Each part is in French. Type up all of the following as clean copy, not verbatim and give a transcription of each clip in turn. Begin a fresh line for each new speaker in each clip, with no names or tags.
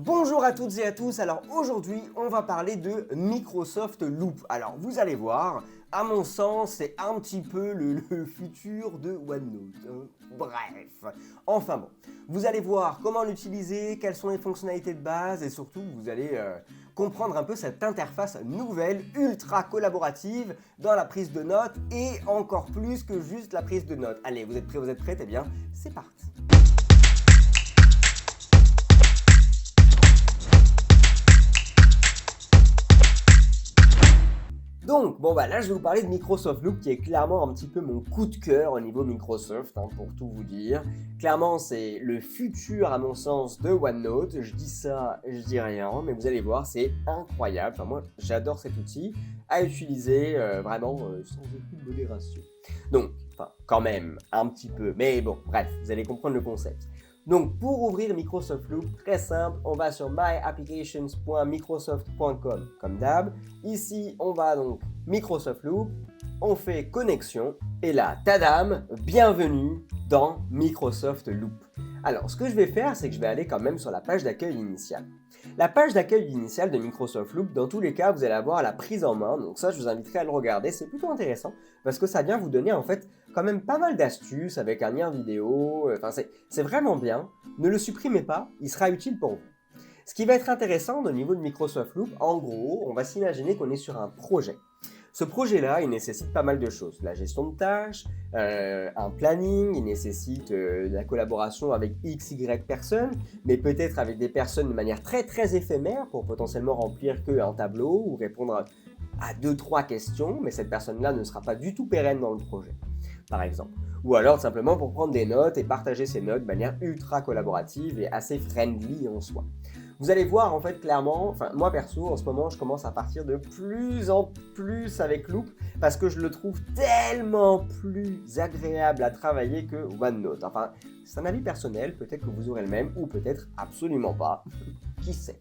Bonjour à toutes et à tous, alors aujourd'hui on va parler de Microsoft Loop. Alors vous allez voir, à mon sens c'est un petit peu le futur de OneNote. Bref, enfin bon, vous allez voir comment l'utiliser, quelles sont les fonctionnalités de base et surtout vous allez comprendre un peu cette interface nouvelle, ultra collaborative dans la prise de notes et encore plus que juste la prise de notes. Allez, vous êtes prêts, vous êtes prêtes? Eh bien c'est parti. Donc, là je vais vous parler de Microsoft Loop qui est clairement un petit peu mon coup de cœur au niveau Microsoft, pour tout vous dire. Clairement, c'est le futur à mon sens de OneNote. Je dis ça, je dis rien, mais vous allez voir, c'est incroyable. Enfin, moi, j'adore cet outil à utiliser vraiment sans aucune modération. Donc, quand même, un petit peu. Mais bon, bref, vous allez comprendre le concept. Donc pour ouvrir Microsoft Loop, très simple, on va sur myapplications.microsoft.com comme d'hab. Ici, on va donc Microsoft Loop, on fait connexion et là, tadam, bienvenue dans Microsoft Loop. Alors, ce que je vais faire, c'est que je vais aller quand même sur la page d'accueil initiale. La page d'accueil initiale de Microsoft Loop, dans tous les cas, vous allez avoir la prise en main. Donc ça, je vous inviterai à le regarder. C'est plutôt intéressant parce que ça vient vous donner en fait quand même pas mal d'astuces avec un lien vidéo. C'est vraiment bien. Ne le supprimez pas, il sera utile pour vous. Ce qui va être intéressant au niveau de Microsoft Loop, en gros, on va s'imaginer qu'on est sur un projet. Ce projet-là, il nécessite pas mal de choses. La gestion de tâches, un planning, il nécessite de la collaboration avec X, Y personnes, mais peut-être avec des personnes de manière très très éphémère pour potentiellement remplir qu'un tableau ou répondre à 2-3 questions, mais cette personne-là ne sera pas du tout pérenne dans le projet, par exemple. Ou alors simplement pour prendre des notes et partager ces notes de manière ultra collaborative et assez friendly en soi. Vous allez voir en fait clairement, moi perso en ce moment je commence à partir de plus en plus avec Loop parce que je le trouve tellement plus agréable à travailler que OneNote. Enfin, c'est un avis personnel, peut-être que vous aurez le même ou peut-être absolument pas, qui sait.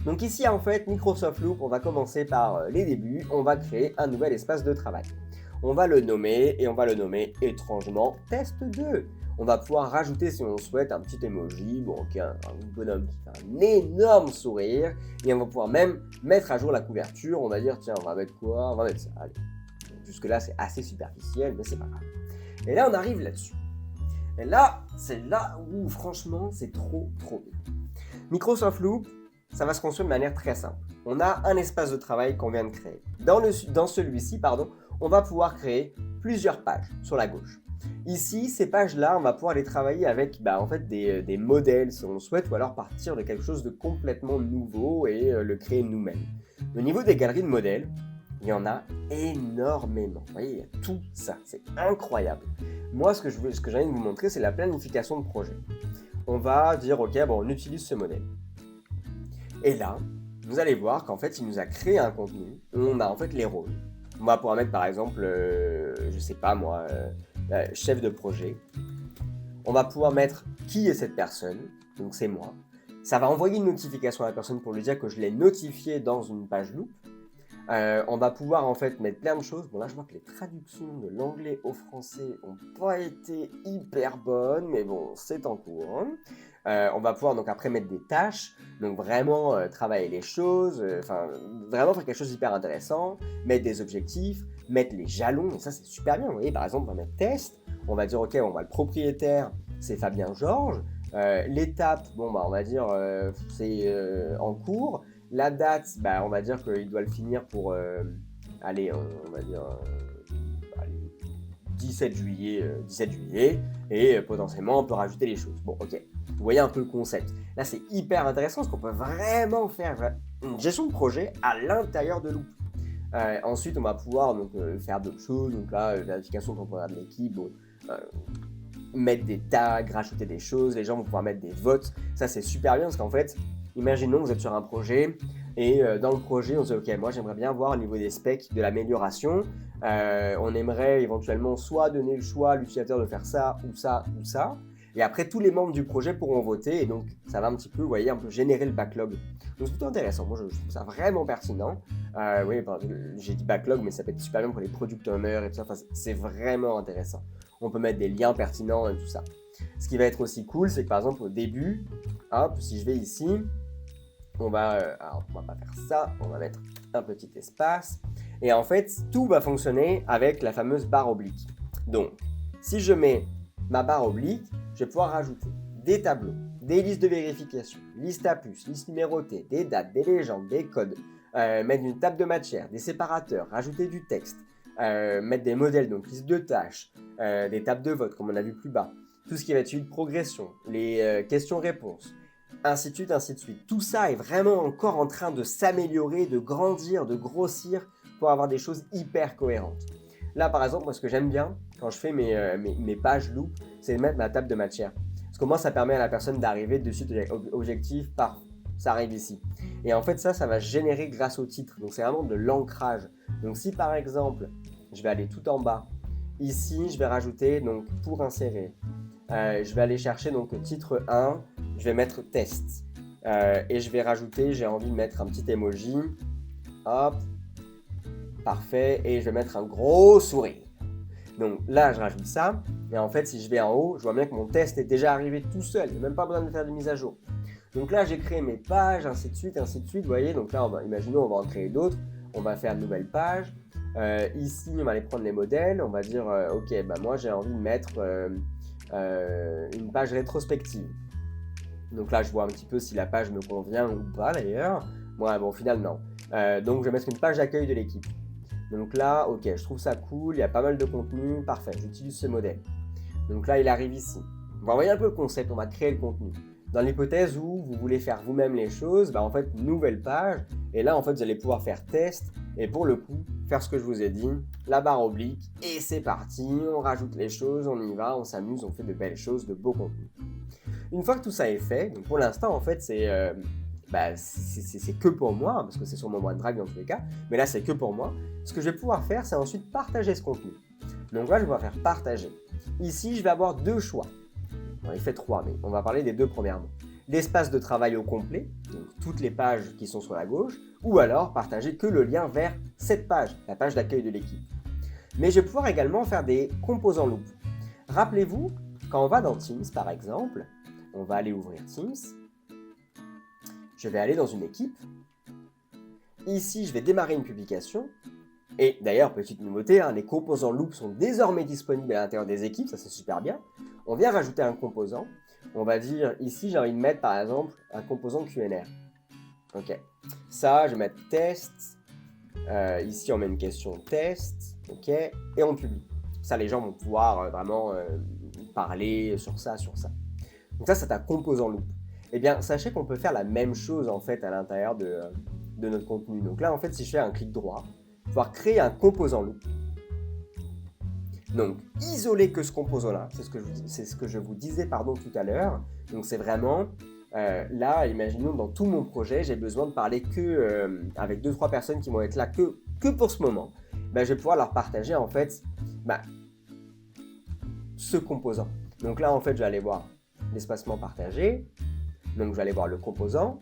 Donc ici en fait Microsoft Loop, on va commencer par les débuts, on va créer un nouvel espace de travail. On va le nommer et on va le nommer étrangement test 2. On va pouvoir rajouter si on souhaite un petit emoji, un bonhomme qui fait un énorme sourire et on va pouvoir même mettre à jour la couverture. On va dire tiens on va mettre quoi? On va mettre ça. Allez. Jusque là c'est assez superficiel mais c'est pas grave. Et là on arrive là-dessus. Et là c'est là où franchement c'est trop bien. Microsoft Loop, ça va se construire de manière très simple. On a un espace de travail qu'on vient de créer. Dans celui-ci, on va pouvoir créer plusieurs pages sur la gauche. Ici, ces pages-là, on va pouvoir les travailler avec des modèles si on le souhaite, ou alors partir de quelque chose de complètement nouveau et le créer nous-mêmes. Au niveau des galeries de modèles, il y en a énormément. Vous voyez, il y a tout ça, c'est incroyable. Moi, ce que j'ai envie de vous montrer, c'est la planification de projet. On va dire, ok, on utilise ce modèle. Et là, vous allez voir qu'en fait, il nous a créé un contenu où on a en fait les rôles. On va pouvoir mettre par exemple, chef de projet. On va pouvoir mettre qui est cette personne, donc c'est moi. Ça va envoyer une notification à la personne pour lui dire que je l'ai notifié dans une page Loop. On va pouvoir en fait mettre plein de choses. Bon là je vois que les traductions de l'anglais au français n'ont pas été hyper bonnes, mais bon c'est en cours. On va pouvoir donc après mettre des tâches, donc vraiment travailler les choses, vraiment faire quelque chose d'hyper intéressant, mettre des objectifs, mettre les jalons, et ça c'est super bien. Vous voyez par exemple on va mettre test, on va dire ok on va le propriétaire c'est Fabien Georges, l'étape on va dire c'est en cours. La date, on va dire qu'il doit le finir pour, 17 juillet, et potentiellement on peut rajouter les choses. Bon, ok, vous voyez un peu le concept. Là, c'est hyper intéressant parce qu'on peut vraiment faire une gestion de projet à l'intérieur de Loop. Ensuite, on va pouvoir faire d'autres choses, donc là, vérification temporaire de l'équipe, mettre des tags, rajouter des choses, les gens vont pouvoir mettre des votes. Ça, c'est super bien parce qu'en fait, imaginons que vous êtes sur un projet et dans le projet, on se dit ok, moi j'aimerais bien voir au niveau des specs de l'amélioration. On aimerait éventuellement soit donner le choix à l'utilisateur de faire ça ou ça ou ça. Et après, tous les membres du projet pourront voter et donc ça va un petit peu, vous voyez, un peu générer le backlog. Donc c'est plutôt intéressant. Moi, je trouve ça vraiment pertinent. J'ai dit backlog, mais ça peut être super bien pour les product owners et tout ça. C'est vraiment intéressant. On peut mettre des liens pertinents et tout ça. Ce qui va être aussi cool, c'est que par exemple au début, hop, si je vais ici, alors on va pas faire ça, on va mettre un petit espace. Et en fait, tout va fonctionner avec la fameuse barre oblique. Donc, si je mets ma barre oblique, je vais pouvoir rajouter des tableaux, des listes de vérification, listes à puces, listes numérotées, des dates, des légendes, des codes, mettre une table de matière, des séparateurs, rajouter du texte, mettre des modèles, donc liste de tâches, des tables de vote, comme on a vu plus bas, tout ce qui va être suivi de progression, les questions-réponses, ainsi de suite, ainsi de suite. Tout ça est vraiment encore en train de s'améliorer, de grandir, de grossir pour avoir des choses hyper cohérentes. Là, par exemple, moi, ce que j'aime bien quand je fais mes pages loop, c'est de mettre ma table de matière. Parce que moi, ça permet à la personne d'arriver dessus de l'objectif, ça arrive ici. Et en fait, ça va générer grâce au titre. Donc, c'est vraiment de l'ancrage. Donc, si par exemple, je vais aller tout en bas, ici, je vais rajouter, donc, pour insérer, je vais aller chercher donc titre 1, je vais mettre test. Et je vais rajouter, j'ai envie de mettre un petit emoji. Hop, parfait. Et je vais mettre un gros sourire. Donc là, je rajoute ça. Et en fait, si je vais en haut, je vois bien que mon test est déjà arrivé tout seul. Il n'y a même pas besoin de faire de mise à jour. Donc là, j'ai créé mes pages, ainsi de suite, ainsi de suite. Vous voyez, donc là, imaginons, on va en créer d'autres. On va faire une nouvelle page. Ici, on va aller prendre les modèles. On va dire, ok, moi, j'ai envie de mettre une page rétrospective. Donc là, je vois un petit peu si la page me convient ou pas d'ailleurs. Bon, au final, non. Donc, je vais mettre une page d'accueil de l'équipe. Donc là, ok, je trouve ça cool, il y a pas mal de contenu, parfait, j'utilise ce modèle. Donc là, il arrive ici. On va envoyer un peu le concept, on va créer le contenu. Dans l'hypothèse où vous voulez faire vous-même les choses, en fait, nouvelle page, et là, en fait, vous allez pouvoir faire test, et pour le coup, faire ce que je vous ai dit, la barre oblique, et c'est parti, on rajoute les choses, on y va, on s'amuse, on fait de belles choses, de beaux contenus. Une fois que tout ça est fait, donc pour l'instant, en fait, c'est que pour moi, parce que c'est sur mon OneDrive dans tous les cas, mais là, c'est que pour moi. Ce que je vais pouvoir faire, c'est ensuite partager ce contenu. Donc là, je vais pouvoir faire partager. Ici, je vais avoir deux choix. Il fait 3, mais on va parler des deux premièrement. L'espace de travail au complet, donc toutes les pages qui sont sur la gauche, ou alors partager que le lien vers cette page, la page d'accueil de l'équipe. Mais je vais pouvoir également faire des composants loop. Rappelez-vous, quand on va dans Teams par exemple, on va aller ouvrir Teams, je vais aller dans une équipe, ici je vais démarrer une publication, et d'ailleurs, petite nouveauté, les composants loop sont désormais disponibles à l'intérieur des équipes, ça c'est super bien. On vient rajouter un composant. On va dire, ici j'ai envie de mettre par exemple un composant QNR. Ok. Ça, je vais mettre test. Ici on met une question test. Ok. Et on publie. Ça, les gens vont pouvoir vraiment parler sur ça, sur ça. Donc ça, c'est un composant loop. Eh bien, sachez qu'on peut faire la même chose en fait à l'intérieur de notre contenu. Donc là, en fait, si je fais un clic droit, pouvoir créer un composant loop. Donc, isoler que ce composant-là, c'est ce que je vous disais tout à l'heure. Donc, c'est vraiment, là, imaginons dans tout mon projet, j'ai besoin de parler que avec 2-3 personnes qui vont être là que pour ce moment. Je vais pouvoir leur partager en fait ce composant. Donc là, en fait, je vais aller voir l'espacement partagé. Donc, je vais aller voir le composant.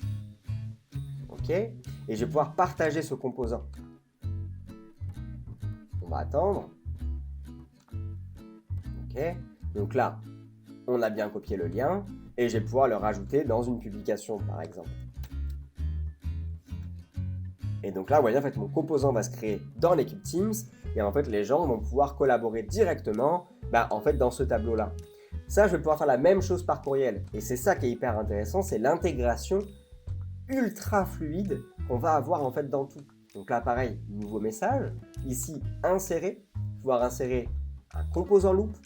OK. Et je vais pouvoir partager ce composant. On va attendre. OK. Donc là, on a bien copié le lien et je vais pouvoir le rajouter dans une publication, par exemple. Et donc là, vous voyez, en fait, mon composant va se créer dans l'équipe Teams et en fait, les gens vont pouvoir collaborer directement en fait, dans ce tableau-là. Ça, je vais pouvoir faire la même chose par courriel. Et c'est ça qui est hyper intéressant, c'est l'intégration ultra fluide qu'on va avoir en fait dans tout. Donc là, pareil, nouveau message. Ici, insérer, pouvoir insérer un composant loop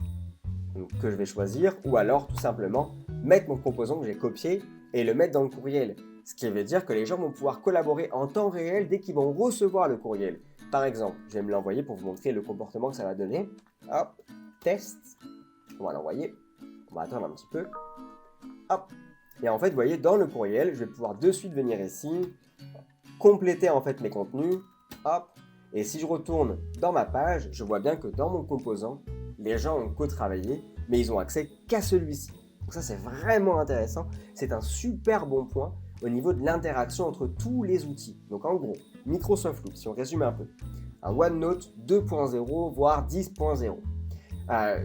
que je vais choisir, ou alors tout simplement mettre mon composant que j'ai copié et le mettre dans le courriel. Ce qui veut dire que les gens vont pouvoir collaborer en temps réel dès qu'ils vont recevoir le courriel. Par exemple, je vais me l'envoyer pour vous montrer le comportement que ça va donner. Hop, test. On va l'envoyer. On va attendre un petit peu. Hop. Et en fait, vous voyez, dans le courriel, je vais pouvoir de suite venir ici, compléter en fait mes contenus. Hop. Et si je retourne dans ma page, je vois bien que dans mon composant, les gens ont co-travaillé, mais ils ont accès qu'à celui-ci. Donc ça, c'est vraiment intéressant. C'est un super bon point au niveau de l'interaction entre tous les outils. Donc en gros, Microsoft Loop, si on résume un peu, un OneNote 2.0, voire 10.0.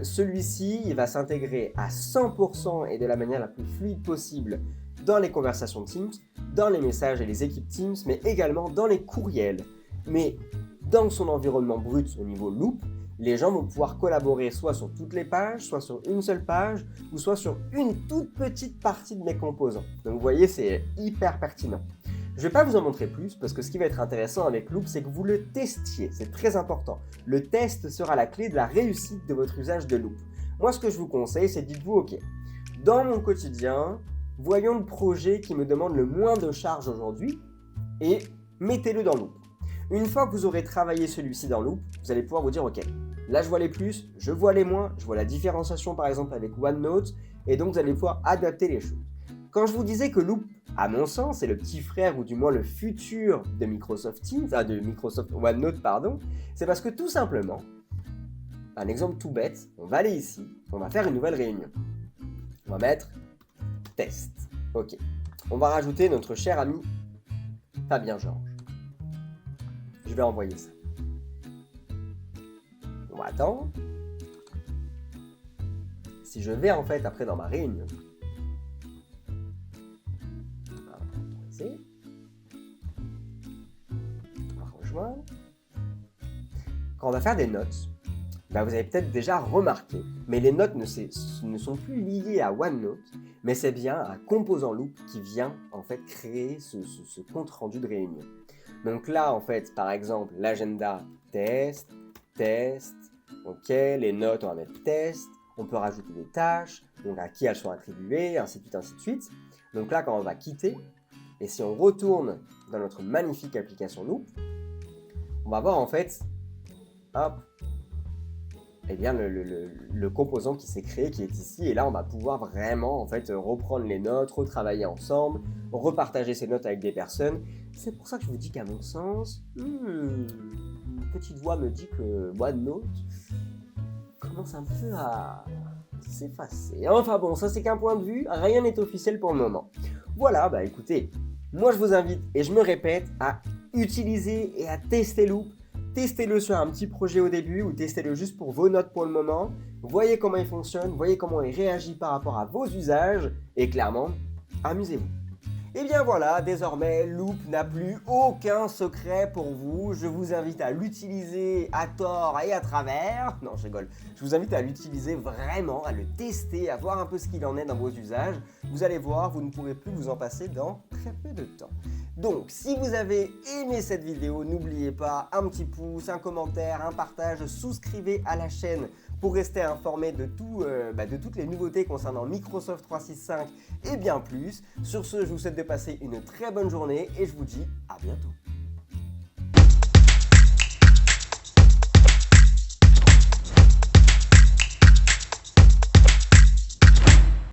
Celui-ci, il va s'intégrer à 100% et de la manière la plus fluide possible dans les conversations Teams, dans les messages et les équipes Teams, mais également dans les courriels. Mais dans son environnement brut au niveau Loop, les gens vont pouvoir collaborer soit sur toutes les pages, soit sur une seule page, ou soit sur une toute petite partie de mes composants. Donc vous voyez, c'est hyper pertinent. Je ne vais pas vous en montrer plus, parce que ce qui va être intéressant avec Loop, c'est que vous le testiez, c'est très important. Le test sera la clé de la réussite de votre usage de Loop. Moi, ce que je vous conseille, c'est dites-vous, ok, dans mon quotidien, voyons le projet qui me demande le moins de charge aujourd'hui, et mettez-le dans Loop. Une fois que vous aurez travaillé celui-ci dans Loop, vous allez pouvoir vous dire, ok, là je vois les plus, je vois les moins, je vois la différenciation par exemple avec OneNote, et donc vous allez pouvoir adapter les choses. Quand je vous disais que Loop, à mon sens, est le petit frère ou du moins le futur de Microsoft Teams, de Microsoft OneNote, pardon, c'est parce que tout simplement, un exemple tout bête, on va aller ici, on va faire une nouvelle réunion. On va mettre test. Ok. On va rajouter notre cher ami Fabien Georges. Je vais envoyer ça. On va attendre. Si je vais en fait après dans ma réunion, on va rejoindre. Quand on va faire des notes, ben vous avez peut-être déjà remarqué, mais les notes ne sont plus liées à OneNote, mais c'est bien un composant Loop qui vient en fait créer ce compte rendu de réunion. Donc là, en fait, par exemple, l'agenda test, ok, les notes, on va mettre test, on peut rajouter des tâches, donc à qui elles sont attribuées, ainsi de suite, ainsi de suite. Donc là, quand on va quitter, et si on retourne dans notre magnifique application Loop, on va voir en fait, hop, eh bien le composant qui s'est créé, qui est ici, et là on va pouvoir vraiment en fait reprendre les notes, retravailler ensemble, repartager ces notes avec des personnes. C'est pour ça que je vous dis qu'à mon sens, une petite voix me dit que OneNote commence un peu à s'effacer. Enfin bon, ça c'est qu'un point de vue, rien n'est officiel pour le moment. Voilà, bah écoutez, moi je vous invite, et je me répète, à utiliser et à tester Loop. Testez-le sur un petit projet au début ou testez-le juste pour vos notes pour le moment. Voyez comment il fonctionne, voyez comment il réagit par rapport à vos usages et clairement, amusez-vous. Et bien voilà, désormais, Loop n'a plus aucun secret pour vous. Je vous invite à l'utiliser à tort et à travers. Non, je rigole. Je vous invite à l'utiliser vraiment, à le tester, à voir un peu ce qu'il en est dans vos usages. Vous allez voir, vous ne pourrez plus vous en passer dans très peu de temps. Donc, si vous avez aimé cette vidéo, n'oubliez pas un petit pouce, un commentaire, un partage, souscrivez à la chaîne pour rester informé de toutes les nouveautés concernant Microsoft 365 et bien plus. Sur ce, je vous souhaite de passer une très bonne journée et je vous dis à bientôt.